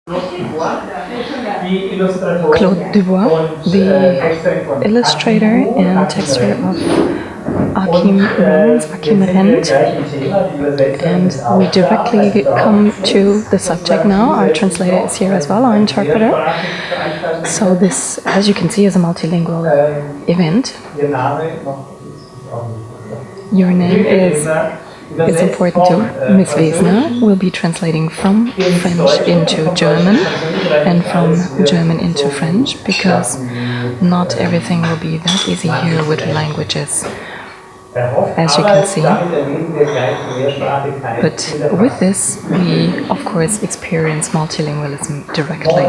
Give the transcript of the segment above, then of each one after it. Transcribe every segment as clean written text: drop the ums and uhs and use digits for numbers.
Claude Dubois, the illustrator and texter of Akim rennt, and we directly come to the subject now. Our translator is here as well, our interpreter. So this, as you can see, is a multilingual event. Your name is important too. Miss Wesner will be translating from French into German and from German into French, because not everything will be that easy here with languages, as you can see. But with this, we of course experience multilingualism directly.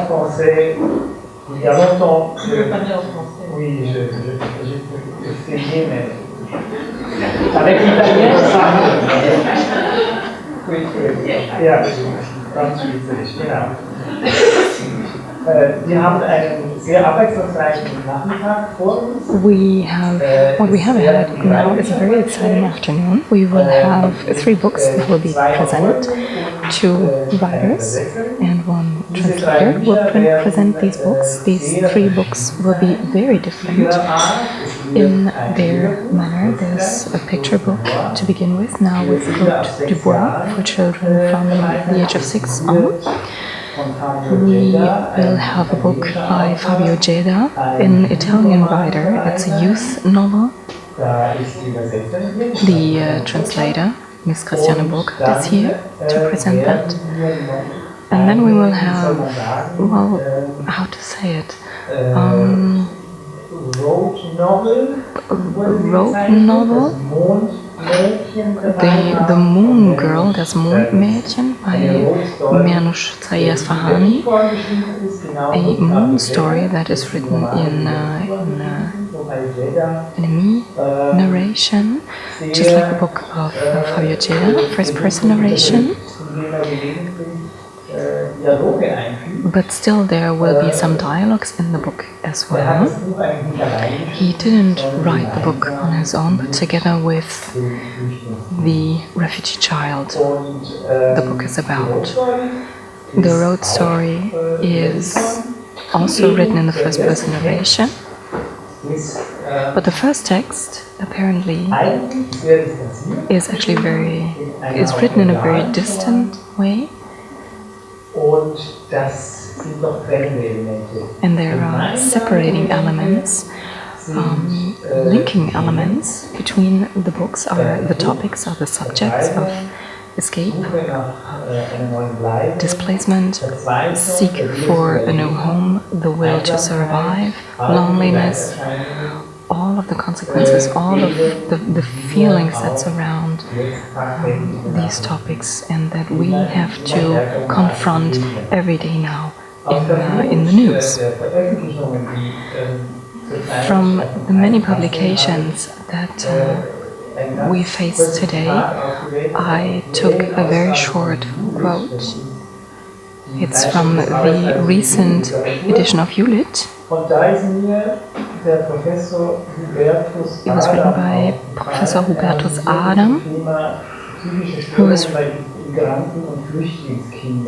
Avec l'italien, ça oui, ja, ganz schwierig, genau. Wir haben einen sehr abwechslungsreichen Nachmittag vor uns. What we have ahead now is a very exciting afternoon. We will have 3 books that will be presented, 2 writers and 1 translator will present these books. These 3 books will be very different in their manner. There's a picture book to begin with, now with Claude Dubois for children from the age of 6 on. We will have a book by Fabio Geda, an Italian writer. It's a youth novel. The translator, Miss Christiane Burkhardt, is here to present that. And then we will have, well, how to say it? Road novel. The Moon Girl, das Mondmädchen by Mehrnush Zayas Fahani, a moon story that is written in a me narration, just like the book of Fabio Geda, first person narration. But still there will be some dialogues in the book as well. He didn't write the book on his own, but together with the refugee child the book is about. The road story is also written in the first person narration, but the first text apparently is actually is written in a very distant way. And there are separating elements, linking elements between the books, are the topics, are the subjects of escape, displacement, seek for a new home, the will to survive, loneliness, all of the consequences, all of the feelings that surround these topics and that we have to confront every day now in the news. From the many publications that we face today, I took a very short quote. It's from the recent edition of ULIT. It was written by Professor Hubertus Adam,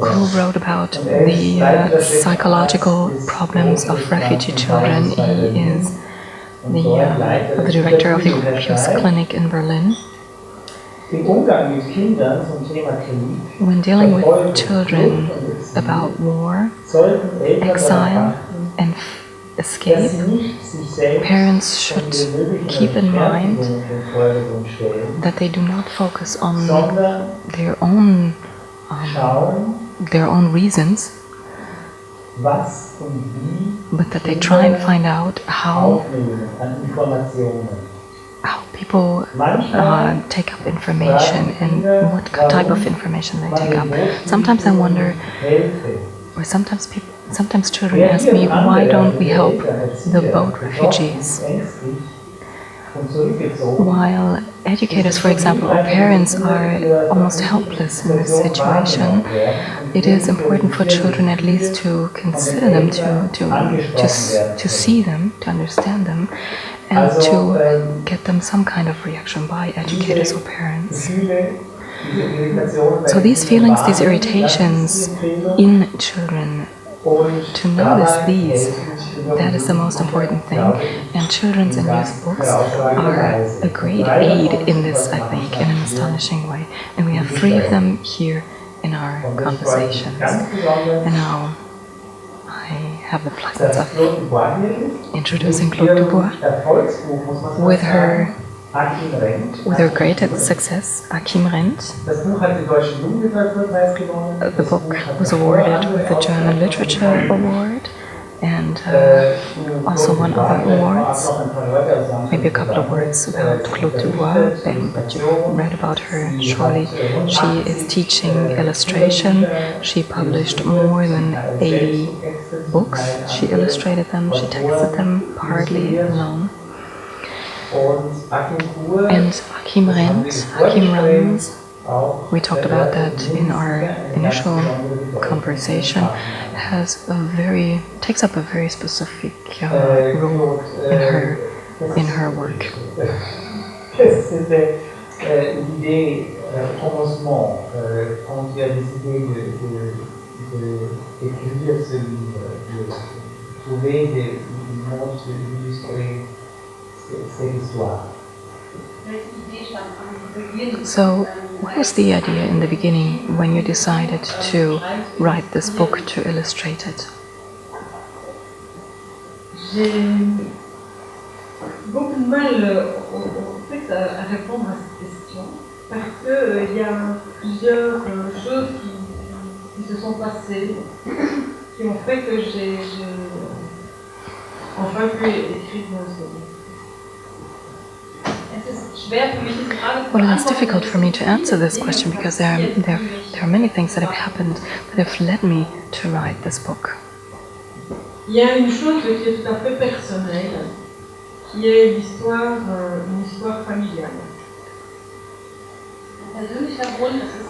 who wrote about the psychological problems of refugee children. He is the director of the Gropius Clinic in Berlin. When dealing with children about war, exile, and escape, parents should keep in mind that they do not focus on their own reasons, but that they try and find out how people take up information and what type of information they take up. Sometimes I wonder, or sometimes children ask me, why don't we help the boat refugees? While educators, for example, or parents are almost helpless in this situation, it is important for children at least to consider them, to see them, to understand them, and to get them some kind of reaction by educators or parents. So these feelings, these irritations in children, to notice these, that is the most important thing. And children's and youth books are a great aid in this, I think, in an astonishing way. And we have 3 of them here in our conversations. And now I have the pleasure of introducing Claude Dubois with her great success, Akim rennt. The book was awarded with the German Literature Award and also won other awards. Maybe a couple of words about Claude Dubois, but you've read about her surely. She is teaching illustration. She published more than 80 books. She illustrated them, she texted them partly alone. And Akim rennt, Akim runs. We talked about that in our initial conversation. Takes up a very specific role in her work. C'était l'idée au commencement, quand tu as décidé d'écrire ce livre, de trouver des mots illustrer cette histoire. So, what was the idea in the beginning when you decided to write this book, to illustrate it? J'ai beaucoup de mal en fait, à répondre à cette question parce qu'il y a plusieurs choses qui se sont passées qui ont fait que j'ai enfin pu écrire ce livre. Well, it's difficult for me to answer this question because there are many things that have happened that have led me to write this book. Il y a une chose qui est tout à fait personnelle, qui est une histoire familiale.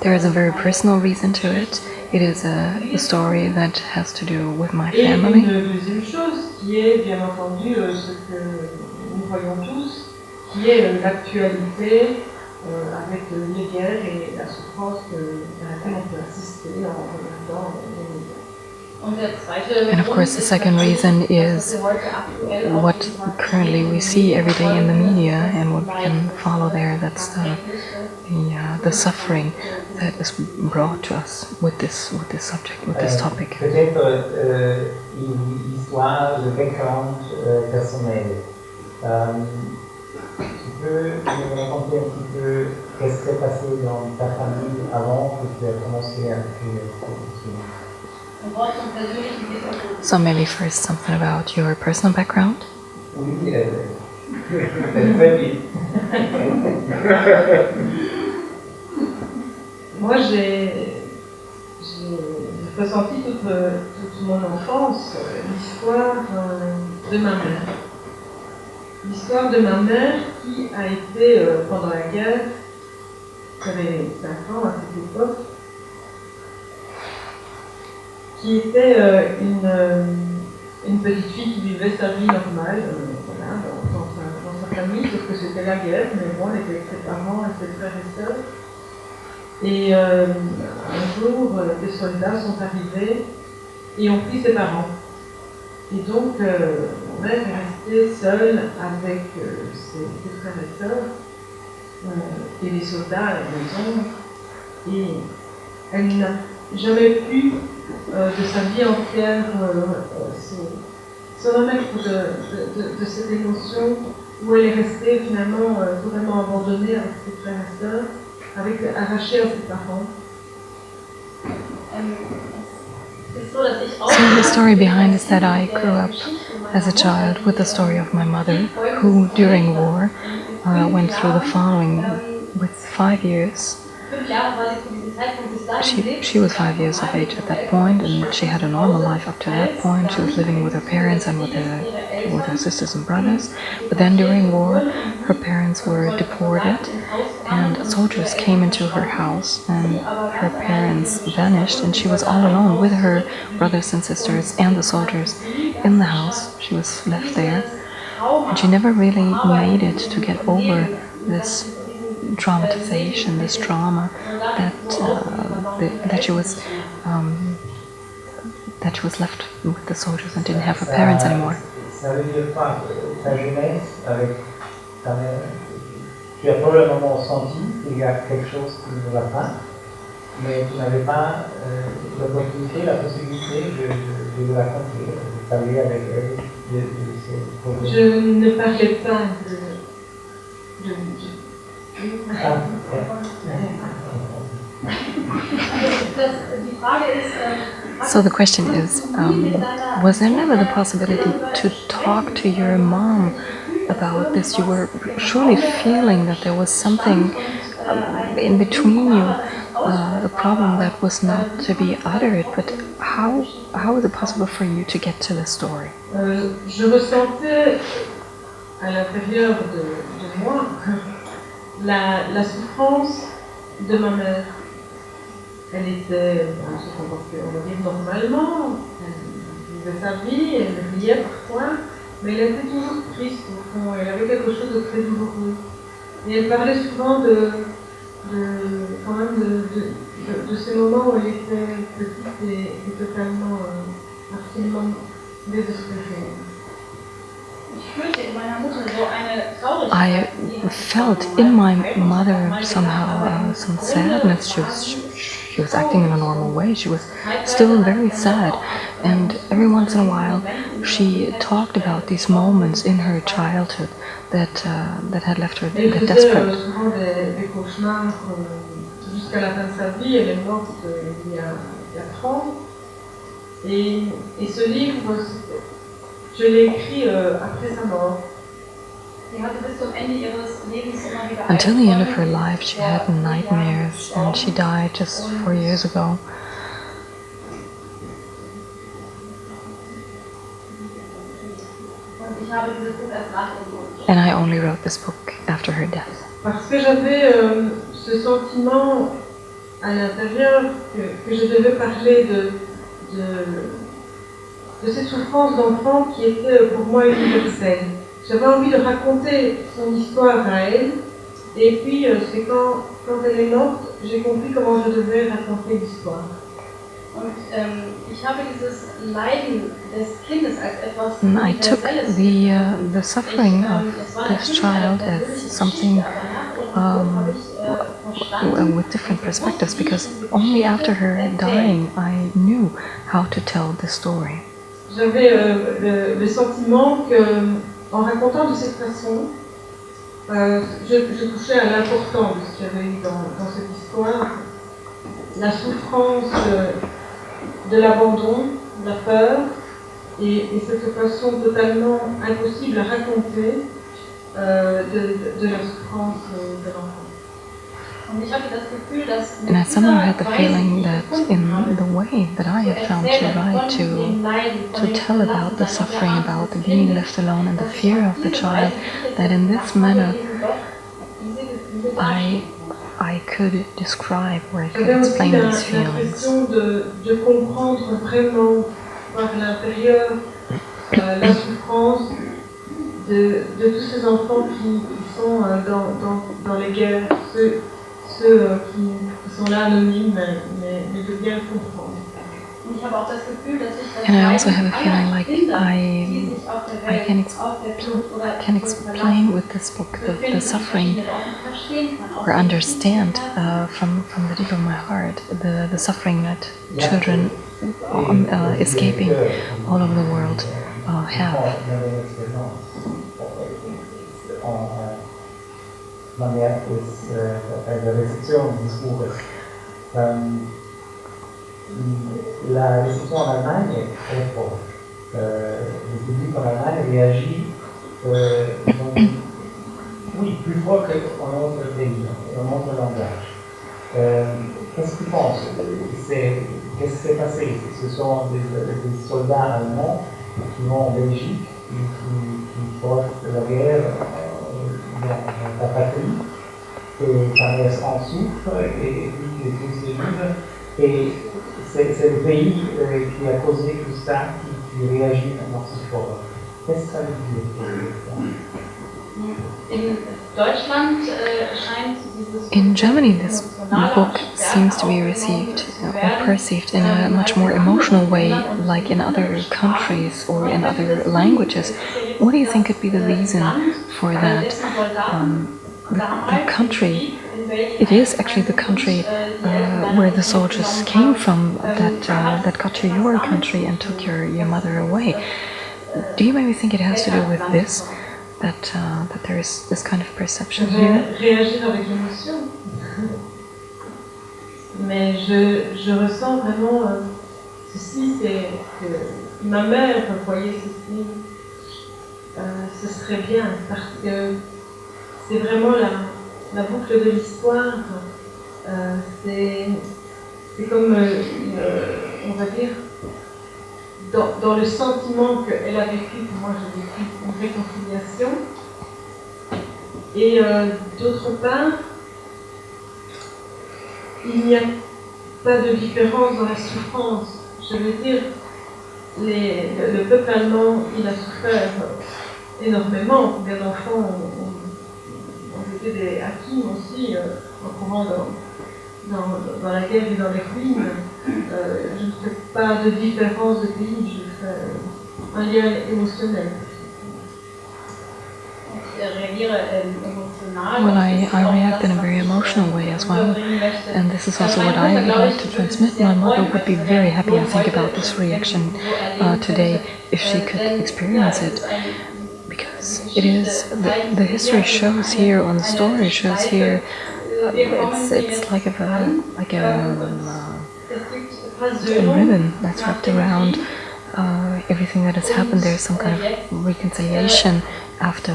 There is a very personal reason to it. It is a story that has to do with my family. Et une deuxième chose qui est bien entendu ce que nous voyons tous, qui est l'actualité avec les guerres et la souffrance à laquelle on peut assister en regardant les médias. And of course the second reason is what currently we see every day in the media and what we can follow there. That's the suffering that is brought to us with this subject, with this topic. Peut-être une histoire, le background personnel. Tu peux nous raconter un petit peu qu'est-ce qui s'est passé dans ta famille avant que tu aies commencé à écrire ce livre? So maybe first something about your personal background. Oui, très vite. Moi, j'ai ressenti toute mon enfance l'histoire de ma mère. L'histoire de ma mère qui a été, pendant la guerre, j'avais 5 ans à cette époque, qui était une petite fille qui vivait sa vie normale, voilà, dans sa famille, sauf que c'était la guerre, mais bon, elle était avec ses parents et ses frères et sœurs. Et un jour, des soldats sont arrivés et ont pris ses parents. Et donc, ma mère est restée seule avec ses frères et sœurs et les soldats à la maison. Et elle n'a jamais pu, de sa vie entière, se remettre de cette émotion où elle est restée finalement totalement abandonnée avec ses frères et sœurs, arrachée à ses parents. So the story behind is that I grew up as a child with the story of my mother, who during war went through the following with 5 years. She was 5 years of age at that point, and she had a normal life up to that point. She was living with her parents and with her sisters and brothers. But then during war, her parents were deported, and soldiers came into her house, and her parents vanished, and she was all alone with her brothers and sisters and the soldiers in the house. She was left there, and she never really made it to get over dramatization, this drama that she was left with the soldiers and didn't have her parents anymore. Ça veut dire quoi? Ta jeunesse avec ta mère, tu as probablement senti qu'il y a quelque chose qui ne va pas, mais tu n'avais pas l'opportunité, la possibilité de le raconter, de parler avec elle de ces problèmes. Je ne parlais pas de So the question is, was there never the possibility to talk to your mom about this? You were surely feeling that there was something in between you, a problem that was not to be uttered, but how is it possible for you to get to the story? Je ressentais à l'intérieur de moi la souffrance de ma mère. Elle se comportait, on va dire, normalement, elle vivait sa vie, elle riait parfois, mais elle était toujours triste au fond, elle avait quelque chose de très douloureux. Et elle parlait souvent de ces moments où elle était petite et totalement, absolument désespérée. I felt in my mother somehow some sadness. She was acting in a normal way. She was still very sad, and every once in a while she talked about these moments in her childhood that had left her that desperate. Souvent des cauchemars jusqu'à la fin de sa vie. Elle est morte il y a 4 ans. Et ce livre, je l'ai écrit après sa mort. Until the end of her life, she had nightmares, and she died just 4 years ago. And I only wrote this book after her death. Parce que j'avais ce sentiment à l'intérieur que je devais parler de cette souffrance d'enfant qui était pour moi universelle. J'avais envie de raconter son histoire à elle, et puis c'est quand elle est morte, j'ai compris comment je devais raconter l'histoire. I took the suffering of this child as something with different perspectives, because only after her dying I knew how to tell the story. J'avais le sentiment que, en racontant de cette façon, je touchais à l'important de ce qu'il y avait eu dans cette histoire, la souffrance de l'abandon, de la peur, et cette façon totalement impossible à raconter de la souffrance de l'enfant. And I somehow had the feeling that in the way that I have found to write, to tell about the suffering, about the being left alone and the fear of the child, that in this manner I could describe or I could explain these feelings. De comprendre vraiment par l'intérieur la souffrance de tous ces enfants qui sont dans les guerres, ceux qui sont là anonymes, mais de bien comprendre. And I also have a feeling like I can explain with this book the suffering, or understand from the deep of my heart the suffering that children escaping all over the world have. Manière de réception du discours. La réception en Allemagne est très forte. Le public en Allemagne réagit plus fort qu'en autre pays, en autre langage. Qu'est-ce que tu penses? Qu'est-ce qui s'est passé? Ce sont des soldats allemands qui vont en Belgique, qui portent la guerre dans ta patrie, et ta mère en souffre, et puis tout se livre, et c'est le pays qui a causé tout ça, qui réagit dans ce fort. Qu'est-ce que ça veut dire? In Germany, this book seems to be received or perceived in a much more emotional way, like in other countries or in other languages. What do you think could be the reason for that? The country, it is actually the country where the soldiers came from that got to your country and took your mother away. Do you maybe think it has to do with this? That there is this kind of perception here? Réagir avec l'émotion. Mais je ressens vraiment ceci, c'est que ma mère voyait ceci, ce serait bien, parce que c'est vraiment la boucle de l'histoire, c'est comme, on va dire, dans le sentiment qu'elle a vécu, que moi j'ai vécu, une réconciliation. Et d'autre part, il n'y a pas de différence dans la souffrance. Je veux dire, le peuple allemand, il a souffert énormément. Combien d'enfants ont été des Akim aussi, en courant dans la guerre et dans les ruines. Je ne fais pas de différence de pays, je fais un lien émotionnel. Well, I react in a very emotional way as well, and this is also what I would like to transmit. My mother would be very happy, I think, about this reaction today if she could experience it, because it is, the history shows here, on the story shows here, it's like a ribbon that's wrapped around everything that has happened. There's some kind of reconciliation after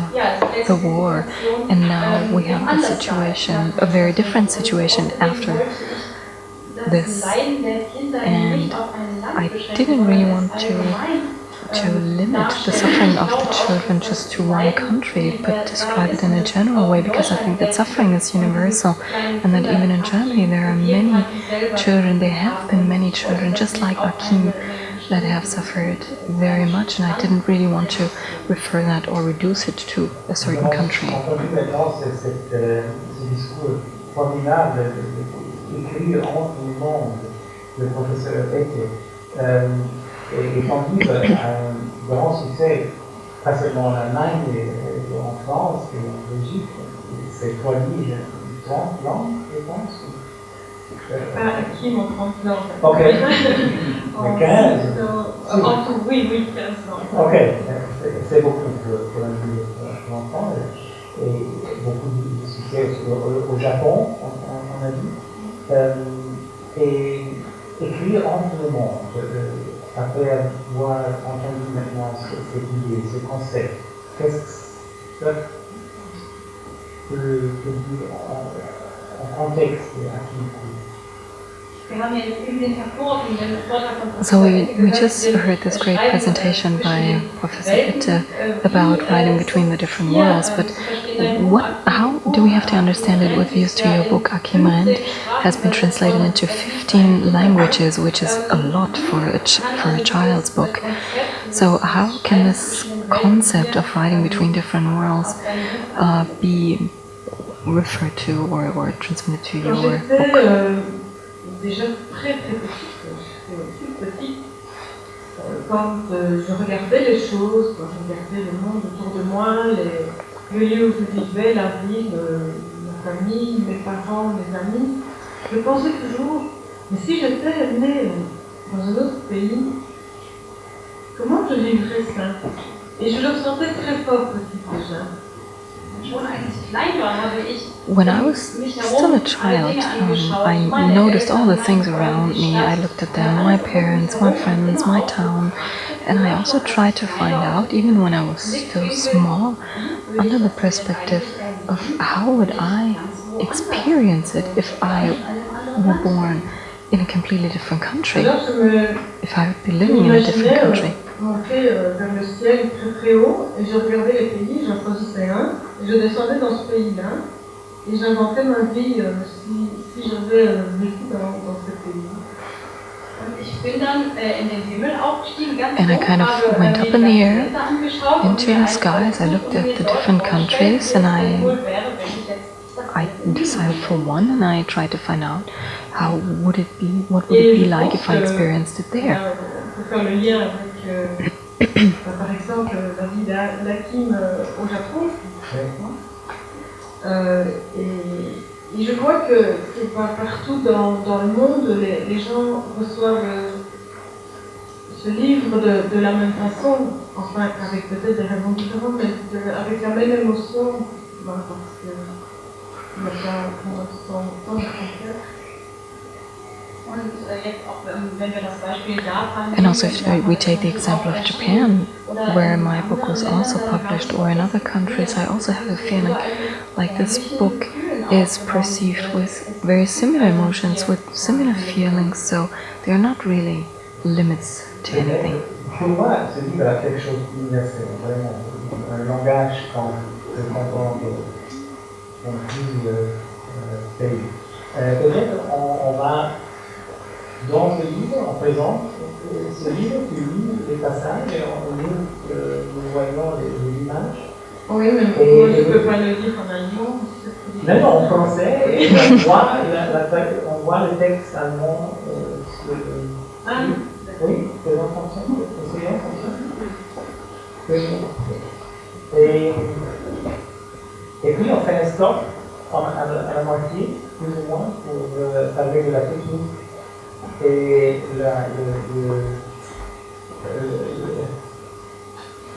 the war, and now we have the situation, a very different situation after this. And I didn't really want to limit the suffering of the children just to one country, but describe it in a general way, because I think that suffering is universal, and that even in Germany there are many children, there have been many children, just like Akim, that have suffered very much, and I didn't really want to refer that or reduce it to a certain country. Et son livre a un grand succès, pas seulement en Allemagne, mais en France et en Belgique. C'est traduit en 30 langues, je pense. Akim en 30 langues. Ok. 15. En tout, oui, 15 langues. Ok, c'est beaucoup pour un livre pour enfants. Et beaucoup de succès au Japon, on a dit. Et écrire entre le monde. Après avoir entendu maintenant cette idée, ce concept, qu'est-ce que ça peut dire en contexte Akim? So we just heard this great presentation by Professor Itte about writing between the different worlds, but how do we have to understand it with views to your book? Akim Rennt has been translated into 15 languages, which is a lot for a child's book. So how can this concept of writing between different worlds be referred to or transmitted to your book? Déjà très petite, quand je regardais les choses, quand je regardais le monde autour de moi, le lieu où je vivais, la vie, ma famille, mes parents, mes amis, je pensais toujours, mais si j'étais née dans un autre pays, comment je vivrais ça? Et je le sentais très fort petite déjà. When I was still a child, I noticed all the things around me. I looked at them, my parents, my friends, my town, and I also tried to find out, even when I was still small, under the perspective of how would I experience it if I were born in a completely different country, if I would be living in a different country. Monter vers le ciel très très haut, et je regardais les pays, j'en choisissais un, et je descendais dans ce pays-là, et j'inventais ma vie si j'avais vécu dans ce pays. And I kind of went up in the air into the skies. I looked at the different countries and I decided for one, and I tried to find out what would it be like if I experienced it there. Par exemple, la vie d'Akim au Japon. Et je vois que partout dans le monde, les gens reçoivent ce livre de la même façon, enfin avec peut-être des raisons différentes, mais avec la même émotion, parce que il n'y a pas tant de frontières. And also, if we take the example of Japan, where my book was also published, or in other countries, I also have a feeling like this book is perceived with very similar emotions, with similar feelings, so they are not really limits to anything. Pour moi, ce livre a quelque chose d'universel, vraiment, un langage qu'on dit pays. Peut-être on va, dans ce livre, on présente ce livre, tu lis les passages et nous voyons les images. Oui, mais moi je ne peux pas le lire en allemand. Non, en français, et on voit le texte allemand. Oui, c'est en français. Essayons comme ça. Et puis on fait un stop à la moitié, plus ou moins, pour parler de la technique et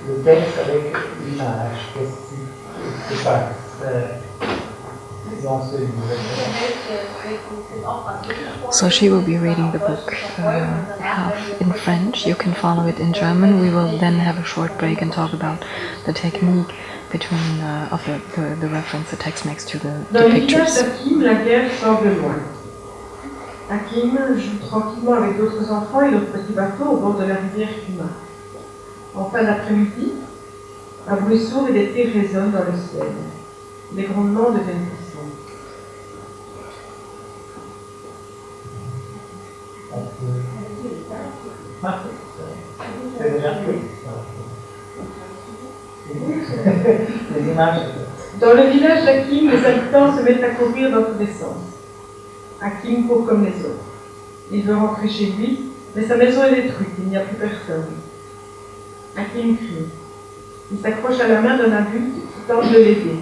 le texte avec l'image. Qu'est-ce qui se passe dans ce livre? So she will be reading the book half in French. You can follow it in German. We will then have a short break and talk about the technique between of the reference the text makes to the pictures. Dans l'image d'Akim, la guerre semble loin. Akim joue tranquillement avec d'autres enfants et d'autres petits bateaux au bord de la rivière Kuma. En fin d'après-midi, un bruit sourd et des tirs résonnent dans le ciel. Les grondements deviennent puissants. C'est déjà pris. Les images. Dans le village d'Akim, les habitants se mettent à courir dans tous les sens. Akim court comme les autres. Il veut rentrer chez lui, mais sa maison est détruite, il n'y a plus personne. Akim crie. Il s'accroche à la main d'un adulte qui tente de l'aider.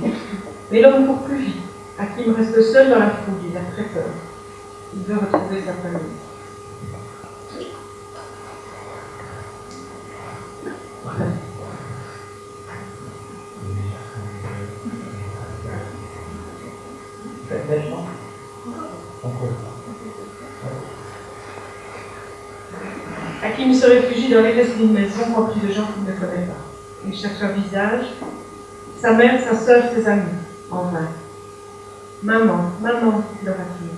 Mais l'homme court plus vite. Akim reste seul dans la foule, il a très peur. Il veut retrouver sa famille. Akim se réfugie dans les restes d'une maison remplie de gens qu'il ne connaît pas. Il cherche un visage, sa mère, sa sœur, ses amis, en vain. Maman, maman, pleure Akim.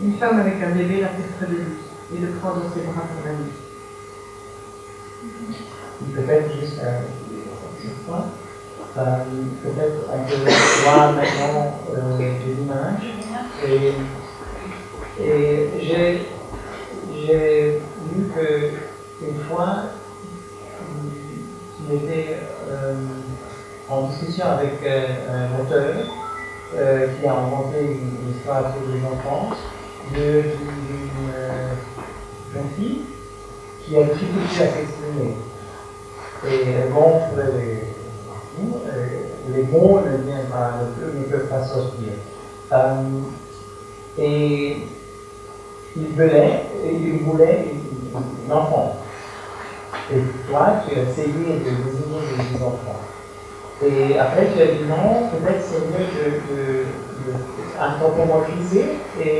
Une femme avec un bébé l'appelle près de lui et le prend dans ses bras pour la nuit. Peut-être juste un point. Peut-être on peut voir maintenant des images. Et j'ai vu qu'une fois, il était en discussion avec un auteur qui a inventé une histoire sur les enfants d'une jeune fille qui a difficulté à s'exprimer. Et elle gonfle les mots ne peuvent pas sortir. Et il voulait un enfant. Et toi, tu as essayé de désigner des enfants. Et après, tu as dit non, peut-être c'est mieux de anthropomorphiser, et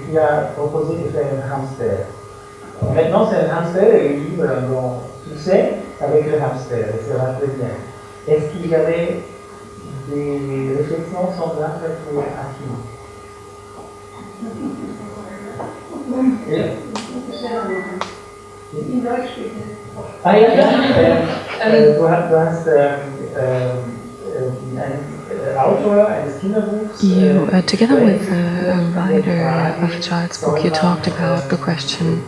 tu as proposé de faire un hamster. Maintenant, c'est un hamster et le livre a un grand succès avec le hamster, et ça va très bien. Est-ce qu'il y avait des réflexions semblables pour Akim? Ah ja, du hast einen Autor eines Kinderbuchs. You, together with writer of a child's book, you talked about the question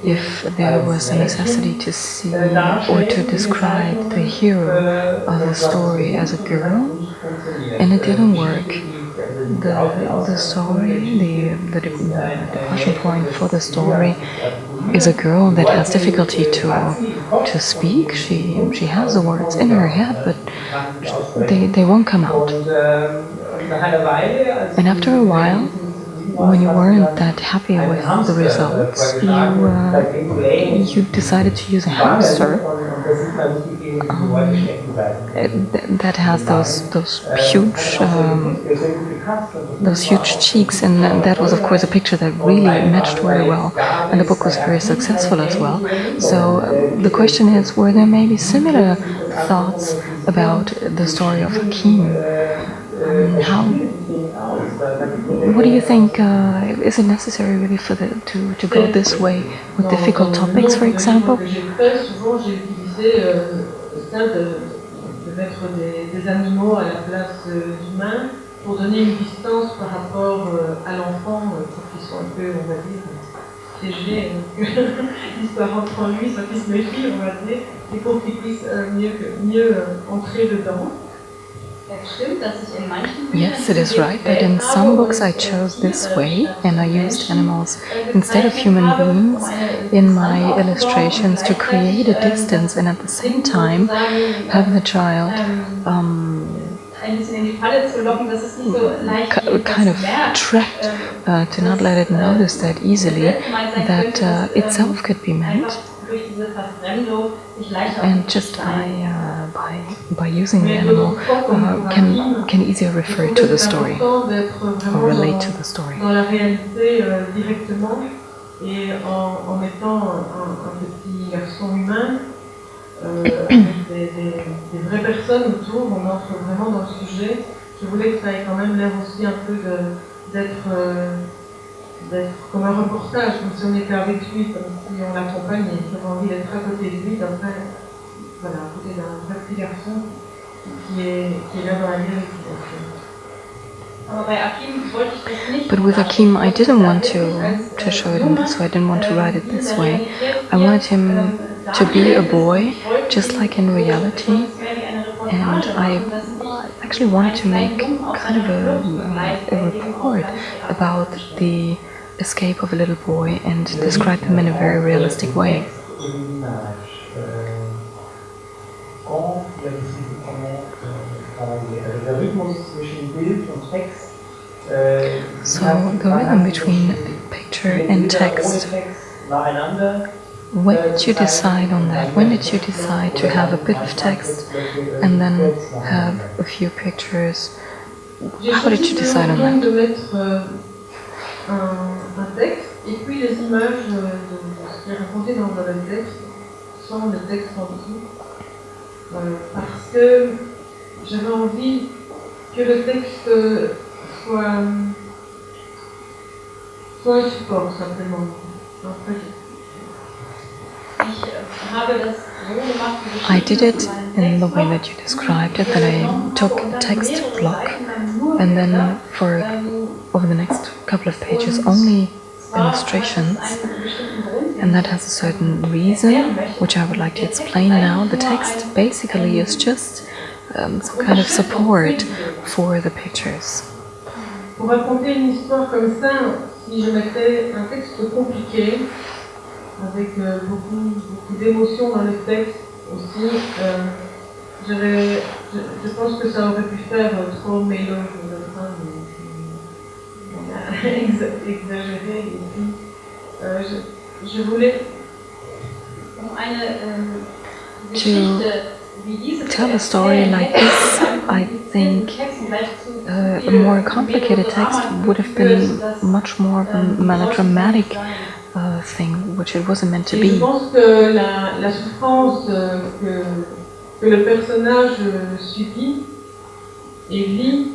if there was a necessity to see or to describe the hero of a story as a girl, and it didn't work. The story, the departure point for the story is a girl that has difficulty to speak. She has the words in her head, but they won't come out. And after a while, when you weren't that happy with the results, you decided to use a hamster that has those huge cheeks, and that was of course a picture that really matched very well, and the book was very successful as well. So the question is, were there maybe similar thoughts about the story of Akim? What do you think? Is it necessary really to go this way with difficult topics, for example? De mettre des animaux à la place d'humains pour donner une distance par rapport à l'enfant pour qu'il soit un peu, on va dire, piégé, l'histoire entre en lui, soit qu'il se méfie, on va dire, et pour qu'il puisse mieux entrer dedans. Yes, it is right that in some books I chose this way and I used animals instead of human beings in my illustrations to create a distance and at the same time have the child kind of trapped to not let it notice that easily that itself could be meant. And just by using the animal can easier refer to the story or relate to the story. Dans la réalité directement et en mettant un petit garçon humain avec des vraies personnes autour, on entre vraiment dans le sujet. Je voulais que ça ait quand même l'air aussi un peu d'être comme un reportage, comme si on était avec lui, comme si on l'accompagnait. J'avais envie d'être à côté de lui, voilà, à côté d'un vrai petit garçon qui est là dans la vérité. But with Akim, I didn't want to show it in this way. I didn't want to write it this way. I wanted him to be a boy, just like in reality. And I actually wanted to make kind of a report about the escape of a little boy and describe him in a very realistic way. So the rhythm between picture and text, when did you decide on that? When did you decide to have a bit of text and then have a few pictures? How did you decide on that? Un texte et puis les images de ce qui est raconté dans le texte sont le texte en dessous parce que j'avais envie que le texte soit un support simplement. I did it in the way that you described it, that I took a text block and then for over the next couple of pages only illustrations, and that has a certain reason which I would like to explain now. The text basically is just some kind of support for the pictures. Pour raconter une histoire comme ça, si je mettais un texte compliqué avec beaucoup d'émotions dans le texte aussi, je pense que ça aurait pu faire trop mélange exagéré. Et puis, je voulais to tell a story like this, I think a more complicated text would have been much more of a melodramatic thing, which it wasn't meant to be. Je pense que la souffrance que le personnage subit et vit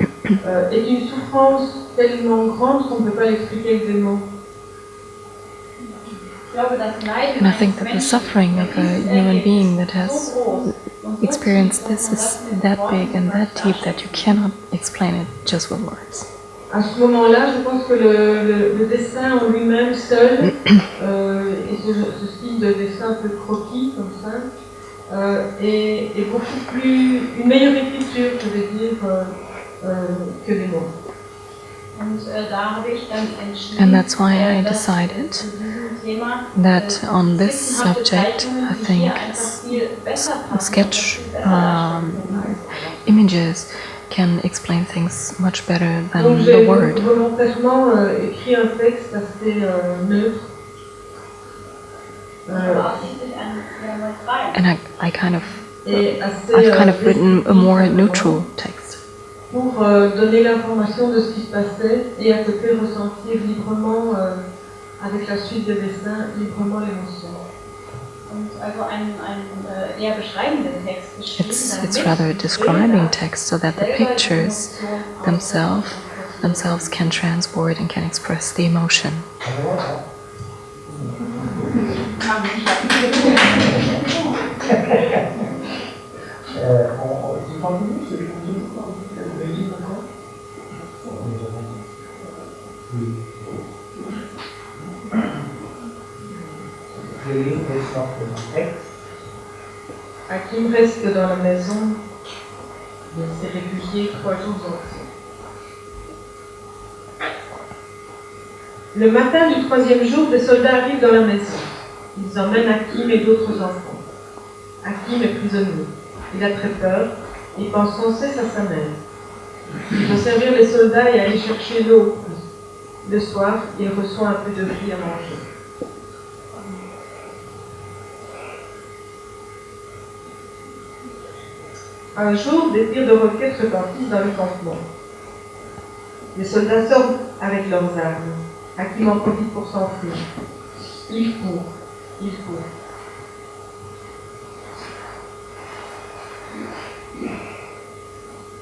est une souffrance tellement grande qu'on ne peut pas l'expliquer avec des mots. And I think that the suffering of a human being that has experienced this is that big and that deep that you cannot explain it just with words. À ce moment-là, je pense que le dessin en lui-même seul, et ce style de dessin un peu croquis comme ça, est beaucoup plus une meilleure écriture, je vais dire, que les mots. And that's why I decided that on this subject, I think sketch images can explain things much better than Donc the j'ai word. volontairement écrit un texte assez neutre. And I've kind of written a more neutral text. Pour donner l'information de ce qui se passait et à côté ressentir librement, avec la suite des dessins, librement l'émotion. It's rather a describing text so that the pictures themselves can transport and can express the emotion. Akim reste dans la maison de ces réfugiés 3 jours entiers. Le matin du 3e jour, des soldats arrivent dans la maison. Ils emmènent Akim et d'autres enfants. Akim est prisonnier. Il a très peur. Il pense sans cesse à sa mère. Il doit servir les soldats et aller chercher l'eau. Le soir, il reçoit un peu de riz à manger. Un jour, des tirs de roquettes retentissent dans le campement. Les soldats sortent avec leurs armes. Akim en profite pour s'enfuir. Il court.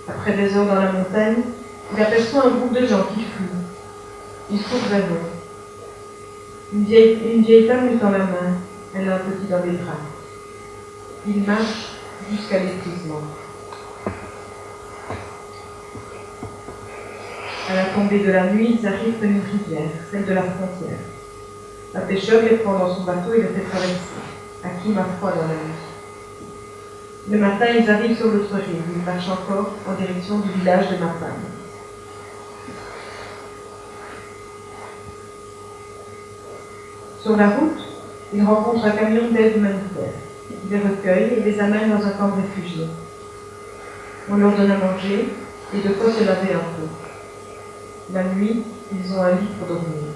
Après des heures dans la montagne, il aperçoit un groupe de gens qui fuient. Il court vers eux. Une vieille femme lui tend la main. Elle a un petit dans les bras. Il marche jusqu'à l'épuisement. À la tombée de la nuit, ils arrivent près d'une rivière, celle de la frontière. Un pêcheur les prend dans son bateau et les fait traverser. Akim a froid dans la nuit. Le matin, ils arrivent sur l'autre rive. Ils marchent encore en direction du village de Mapan. Sur la route, ils rencontrent un camion d'aide humanitaire. Ils les recueillent et les amènent dans un camp de réfugiés. On leur donne à manger et de quoi se laver un peu. La nuit, ils ont un lit pour dormir.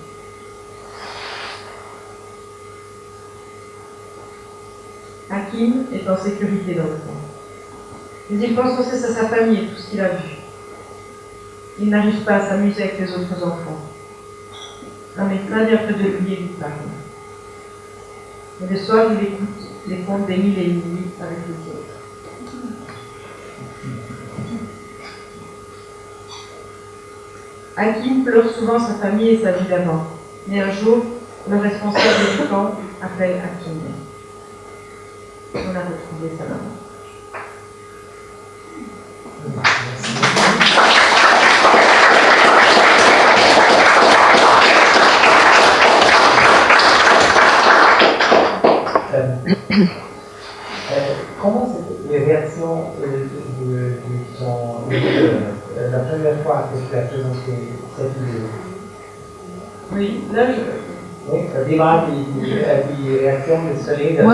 Akim est en sécurité dans le camp. Mais il pense sans cesse à sa famille et tout ce qu'il a vu. Il n'arrive pas à s'amuser avec les autres enfants. Un médecin vient près de lui et lui parle. Mais le soir, il écoute les contes des 1000 et une nuits avec les autres. Akim pleure souvent sa famille et sa vie d'avant. Mais un jour, le responsable du camp appelle Akim. On a retrouvé sa maman. Comment c'était les réactions la première fois que tu as présenté cette idée? Oui, là je... What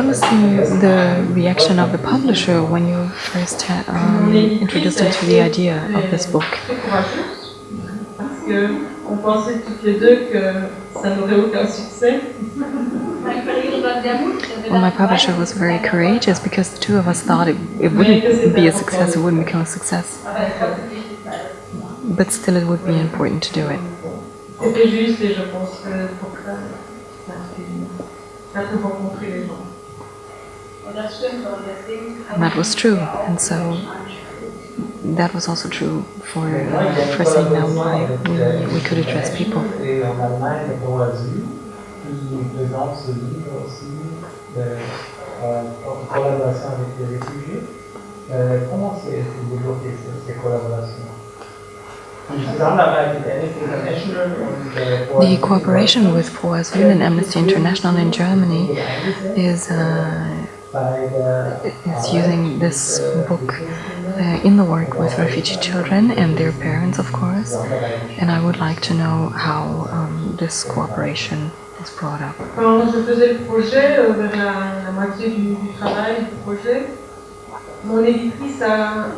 was the reaction of the publisher when you first introduced him to the idea of this book? Parce qu'on pensait toutes les deux que ça n'aurait aucun succès. Well, my publisher was very courageous because the two of us thought it wouldn't be a success, it wouldn't become a success. But still, it would be important to do it. C'était juste et je pense que pour ça, ça a fait rencontrer les gens. And that was true, and so that was also true for seeing now why we could address people. Qui présente ce livre aussi en collaboration avec les réfugiés. Comment s'est développée ces collaborations? The cooperation with Pro Asyl and Amnesty International in Germany is using this book in the work with refugee children and their parents, of course. And I would like to know how this cooperation was brought up. Quand je faisais le projet, vers la moitié du travail du projet, mon éditrice a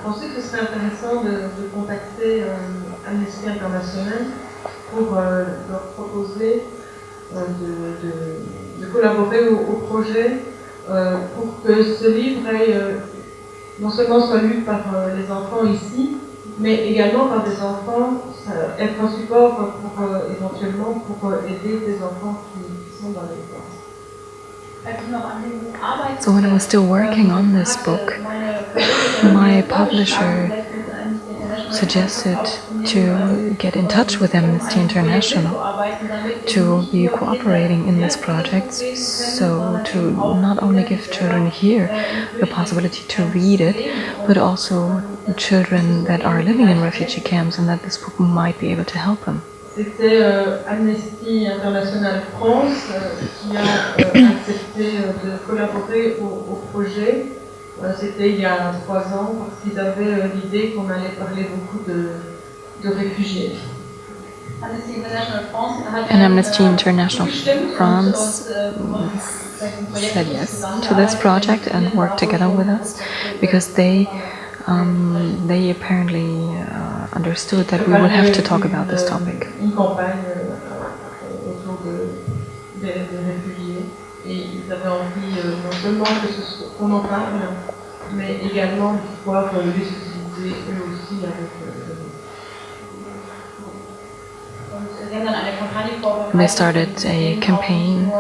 pensé que ce serait intéressant de contacter Amnesty International pour leur proposer de collaborer au projet pour que ce livre aille, non seulement soit lu par les enfants ici, mais également par des enfants, être un support pour éventuellement pour aider des enfants qui sont dans les camps. So when I was still working on this book, my publisher suggested to get in touch with Amnesty International to be cooperating in this project, so to not only give children here the possibility to read it, but also children that are living in refugee camps, and that this book might be able to help them. C'était Amnesty International France qui a accepté de collaborer au projet. C'était il y a 3 ans parce qu'ils avaient l'idée qu'on allait parler beaucoup de réfugiés. And Amnesty International France said yes to this project and worked together with us because they apparently understood that we would have to talk about this topic. Une campagne autour des réfugiés et ils avaient envie non seulement qu'on en parle, mais également de pouvoir les utiliser eux aussi avec They started a campaign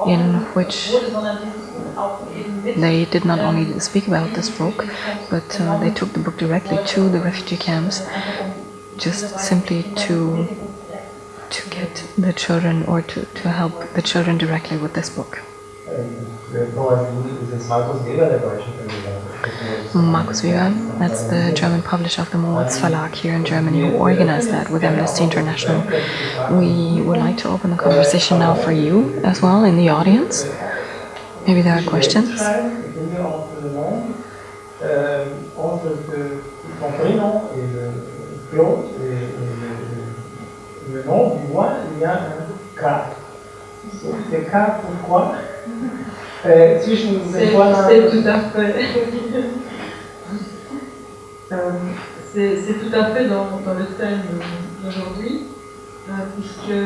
in which they did not only speak about this book, but they took the book directly to the refugee camps, just simply to get the children or to help the children directly with this book. Markus Weber, that's the German publisher of the Moritz Verlag here in Germany, who organized that with Amnesty International. We would like to open the conversation now for you as well in the audience. Maybe there are questions. Le nom Dubois, il y a un K. C'est K pourquoi C'est tout à fait. C'est tout à fait dans le thème d'aujourd'hui, puisque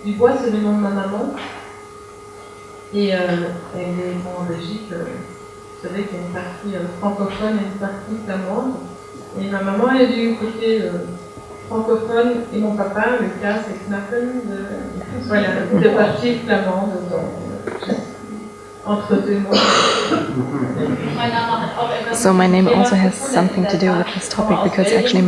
Dubois c'est le nom de ma maman et elle est en Belgique. Vous savez qu'il y a une partie francophone et une partie flamande. Et ma maman est du côté francophone et mon papa, le cas c'est Knappen, de partie flamande, entre deux mots. So my name also has something to do with this topic because actually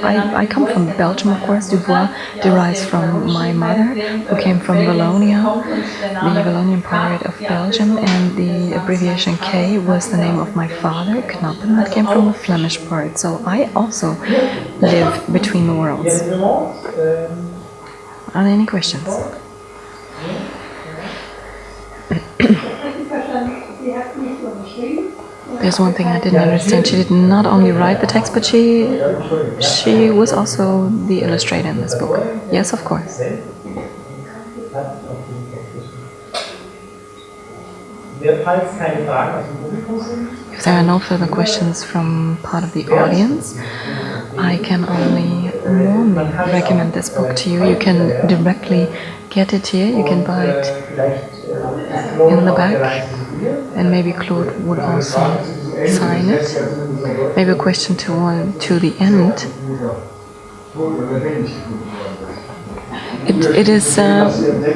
I come from Belgium, of course. Dubois derives from my mother, who came from Wallonia, the Wallonian part of Belgium, and the abbreviation K was the name of my father, Knappen, that came from the Flemish part. So I also live between the worlds. Are there any questions? There's one thing I didn't understand. She did not only write the text, but she was also the illustrator in this book. Yes, of course. If there are no further questions from part of the audience, I can only warmly recommend this book to you. You can directly get it here. You can buy it in the back, and maybe Claude would also sign it. Maybe a question to the end. It is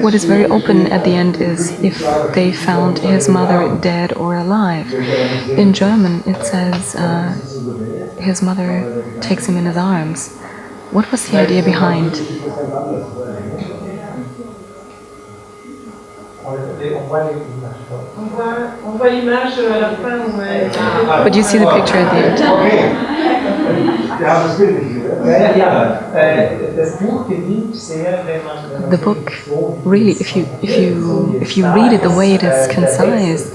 what is very open at the end is if they found his mother dead or alive. In German it says his mother takes him in his arms. What was the idea behind? On voit l'image à la fin où elle... But you see the picture at the end. The book, really, if you read it the way it is concise,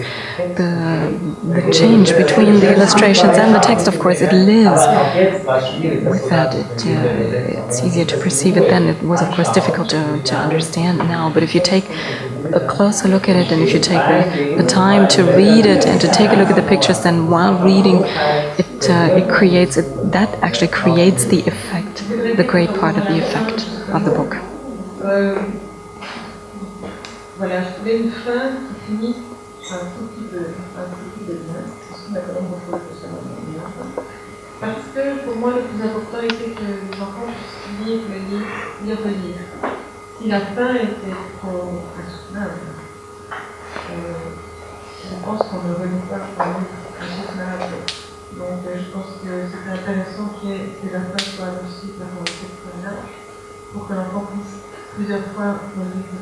the change between the illustrations and the text, of course, it lives. With that, it's easier to perceive it then. It was, of course, difficult to understand now. But if you take a closer look at it, and if you take the time to read it and to take a look at the pictures, then while reading, it creates that actually creates the effect, the great part of the effect of the book. Voilà, je trouvais une fin qui finit un tout petit peu bien, parce que pour moi le plus important était que les enfants puissent lire, relire. Si la fin était trop insoutenable, je pense qu'on ne relit pas insoutenable. Donc je pense que c'est intéressant que la fin soit annoncée par cette fin-là, pour que l'enfant puisse plusieurs fois relire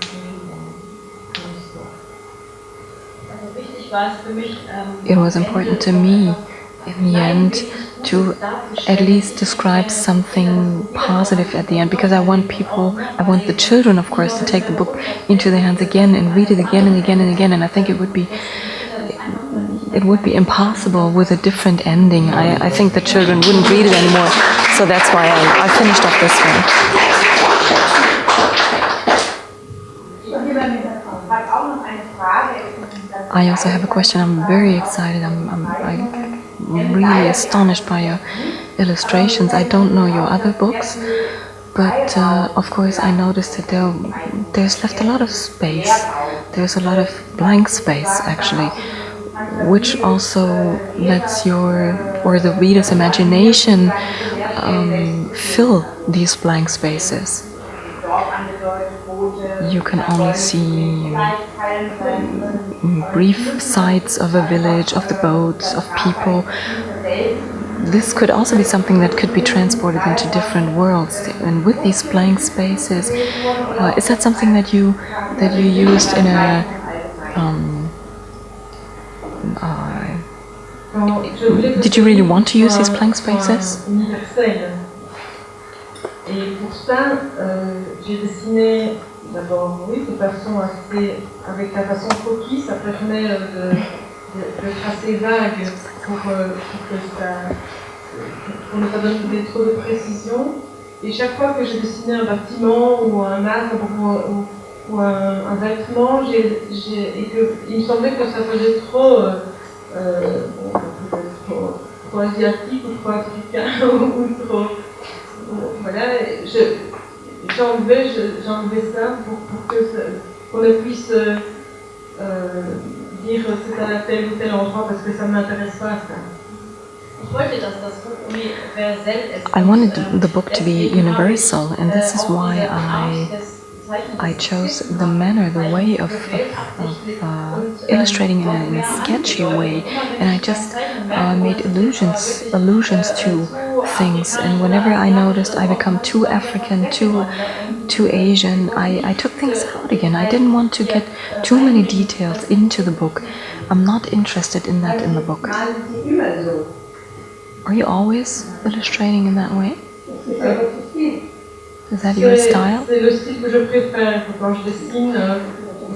son histoire. It was important to me, in the end, to at least describe something positive at the end, because I want the children, of course, to take the book into their hands again and read it again and again and again, and I think it would be impossible with a different ending. I think the children wouldn't read it anymore, so that's why I finished off this one. I also have a question. I'm very excited. I'm really astonished by your illustrations. I don't know your other books, but of course I noticed that there's left a lot of space. There's a lot of blank space, actually, which also lets the reader's imagination fill these blank spaces. You can only see brief sights of a village, of the boats, of people. This could also be something that could be transported into different worlds. And with these blank spaces, is that something that you used in a did you really want to use these blank spaces? Et pour ça, j'ai dessiné d'abord, oui, de façon avec la façon croquis, ça permet de tracer vague pour ne pas donner trop de précision. Et chaque fois que j'ai dessiné un bâtiment ou un arbre ou un vêtement, il me semblait que ça faisait trop asiatique ou trop africain ou trop... Voilà, j'enlevais ça pour qu'on ne puisse dire c'est à tel ou tel endroit parce que ça ne m'intéresse pas ça. I wanted the book to be universal, and this is why I chose the manner, the way of illustrating in a sketchy way, and I just made allusions to things. And whenever I noticed I become too African, too Asian, I took things out again. I didn't want to get too many details into the book. I'm not interested in that in the book. Are you always illustrating in that way? Is that your style? C'est le style que je préfère quand je dessine.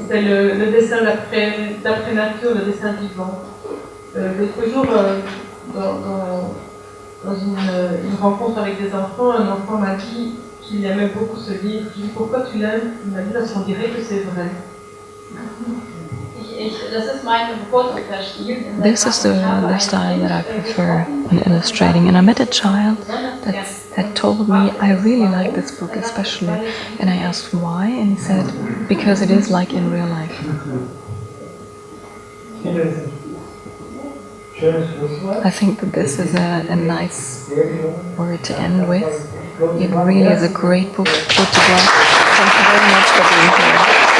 C'est le dessin d'après nature, le dessin vivant. L'autre jour, dans une rencontre avec des enfants, un enfant m'a dit qu'il aimait beaucoup ce livre. Je lui ai dit pourquoi tu l'aimes? Il m'a dit parce qu'on dirait que c'est vrai. This is the style that I prefer in illustrating, and I met a child that told me, I really like this book especially, and I asked why, and he said, because it is like in real life. I think that this is a nice word to end with. It really is a great book, Claude Dubois. Thank you very much for being here.